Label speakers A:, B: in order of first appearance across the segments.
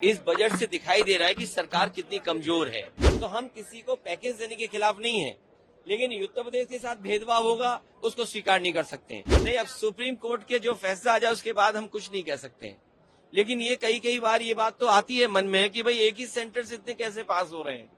A: इस बजट से दिखाई दे रहा है कि सरकार कितनी कमजोर है। तो हम किसी को पैकेज देने के खिलाफ नहीं है, लेकिन उत्तर प्रदेश के साथ भेदभाव होगा उसको स्वीकार नहीं कर सकते। नहीं, अब सुप्रीम कोर्ट के जो फैसला आ जाए उसके बाद हम कुछ नहीं कह सकते। लेकिन ये कई बार ये बात तो आती है मन में कि भाई एक ही सेंटर से इतने कैसे पास हो रहे हैं।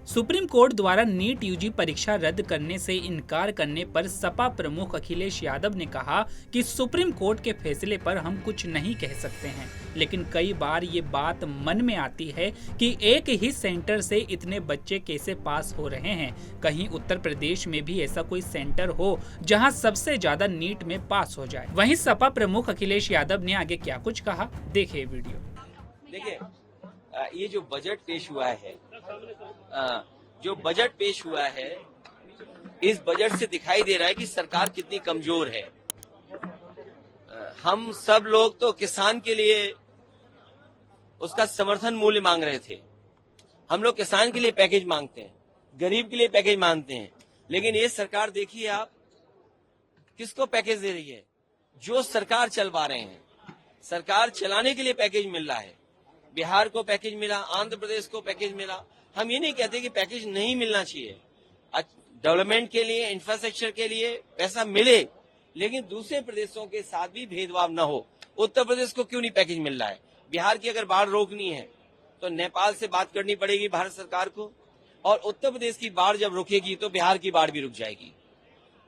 B: सुप्रीम कोर्ट द्वारा नीट यूजी परीक्षा रद्द करने से इनकार करने पर सपा प्रमुख अखिलेश यादव ने कहा कि सुप्रीम कोर्ट के फैसले पर हम कुछ नहीं कह सकते हैं, लेकिन कई बार ये बात मन में आती है कि एक ही सेंटर से इतने बच्चे कैसे पास हो रहे हैं। कहीं उत्तर प्रदेश में भी ऐसा कोई सेंटर हो जहां सबसे ज्यादा नीट में पास हो जाए। वहीं सपा प्रमुख अखिलेश यादव ने आगे क्या कुछ कहा, देखिए वीडियो।
A: देखिए, ये जो बजट पेश हुआ है, इस बजट से दिखाई दे रहा है कि सरकार कितनी कमजोर है। हम सब लोग तो किसान के लिए उसका समर्थन मूल्य मांग रहे थे। हम लोग किसान के लिए पैकेज मांगते हैं, गरीब के लिए पैकेज मांगते हैं, लेकिन ये सरकार देखिए आप किसको पैकेज दे रही है। जो सरकार चलवा रहे हैं, सरकार चलाने के लिए पैकेज मिल रहा है। बिहार को पैकेज मिला, आंध्र प्रदेश को पैकेज मिला। हम ये नहीं कहते कि पैकेज नहीं मिलना चाहिए। डेवलपमेंट के लिए, इंफ्रास्ट्रक्चर के लिए पैसा मिले, लेकिन दूसरे प्रदेशों के साथ भी भेदभाव न हो। उत्तर प्रदेश को क्यों नहीं पैकेज मिल रहा है? बिहार की अगर बाढ़ रोकनी है तो नेपाल से बात करनी पड़ेगी भारत सरकार को, और उत्तर प्रदेश की बाढ़ जब रुकेगी तो बिहार की बाढ़ भी रुक जाएगी।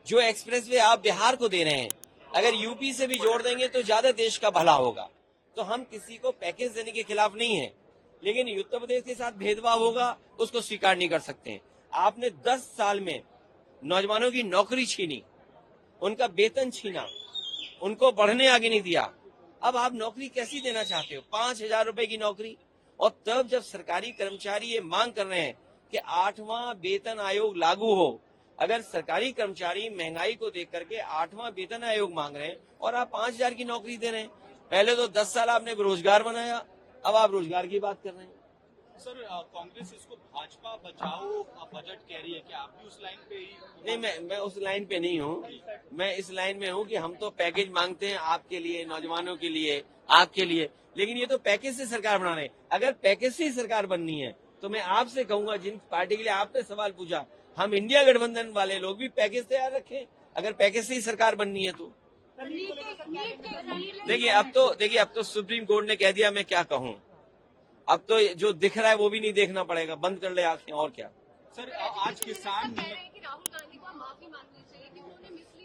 A: जो एक्सप्रेसवे आप बिहार को दे रहे हैं, अगर यूपी से भी जोड़ देंगे तो ज्यादा देश का भला होगा। तो हम किसी को पैकेज देने के खिलाफ नहीं है, लेकिन उत्तर प्रदेश के साथ भेदभाव होगा उसको स्वीकार नहीं कर सकते। आपने 10 साल में नौजवानों की नौकरी छीनी, उनका वेतन छीना, उनको बढ़ने आगे नहीं दिया। अब आप नौकरी कैसी देना चाहते हो? 5,000 रुपए की नौकरी। और तब जब सरकारी कर्मचारी ये मांग कर रहे हैं कि 8वां वेतन आयोग लागू हो। अगर सरकारी कर्मचारी महंगाई को देख करके 8वां वेतन आयोग मांग रहे हैं और आप 5,000 की नौकरी दे रहे हैं, पहले तो 10 साल आपने रोजगार बनाया, अब आप रोजगार की बात कर रहे हैं।
C: सर, कांग्रेस इसको भाजपा बचाओ बजट कह रही है, क्या आप भी उस लाइन पे ही?
A: नहीं, मैं उस लाइन पे नहीं हूँ। मैं इस लाइन में हूँ कि हम तो पैकेज मांगते हैं आपके लिए, नौजवानों के लिए, आपके लिए, लेकिन ये तो पैकेज से सरकार बना रहे हैं। अगर पैकेज से ही सरकार बननी है तो मैं आपसे कहूंगा, जिन पार्टी के लिए आपने सवाल पूछा, हम इंडिया गठबंधन वाले लोग भी पैकेज तैयार रखें, अगर पैकेज से ही सरकार बननी है तो। देखिए, अब तो सुप्रीम कोर्ट ने कह दिया, मैं क्या कहूँ। अब तो जो दिख रहा है वो भी नहीं देखना पड़ेगा, बंद कर ले आंखें, और क्या।
C: सर, आज किसान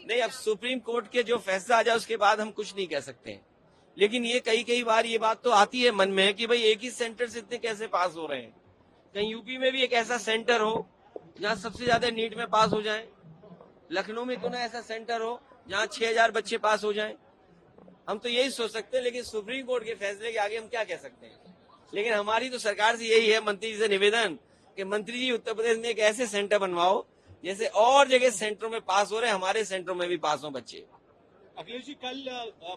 A: नहीं, अब सुप्रीम कोर्ट के जो फैसला आ जाए उसके बाद हम कुछ नहीं कह सकते हैं। लेकिन ये कई बार ये बात तो आती है मन में कि भाई एक ही सेंटर से इतने कैसे पास हो रहे हैं। कहीं यूपी में भी एक ऐसा सेंटर हो जहाँ सबसे ज्यादा नीट में पास हो जाए। लखनऊ में क्यों ना ऐसा सेंटर हो जहाँ 6,000 बच्चे पास हो जाएं। हम तो यही सोच सकते हैं, लेकिन सुप्रीम कोर्ट के फैसले के आगे हम क्या कह सकते हैं। लेकिन हमारी तो सरकार से यही है, मंत्री जी से निवेदन कि मंत्री जी उत्तर प्रदेश में एक ऐसे सेंटर बनवाओ जैसे और जगह सेंटरों में पास हो रहे, हमारे सेंटरों में भी पास हो बच्चे।
C: अखिलेश जी, कल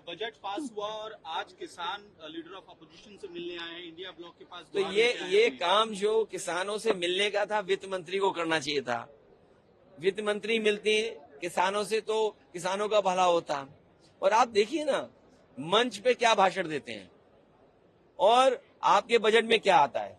C: बजट पास हुआ और आज किसान लीडर ऑफ अपोजिशन से मिलने आए हैं, इंडिया ब्लॉक के पास।
A: तो ये काम जो किसानों से मिलने का था, वित्त मंत्री को करना चाहिए था। वित्त मंत्री मिलती किसानों से तो किसानों का भला होता। और आप देखिए ना, मंच पे क्या भाषण देते हैं और आपके बजट में क्या आता है।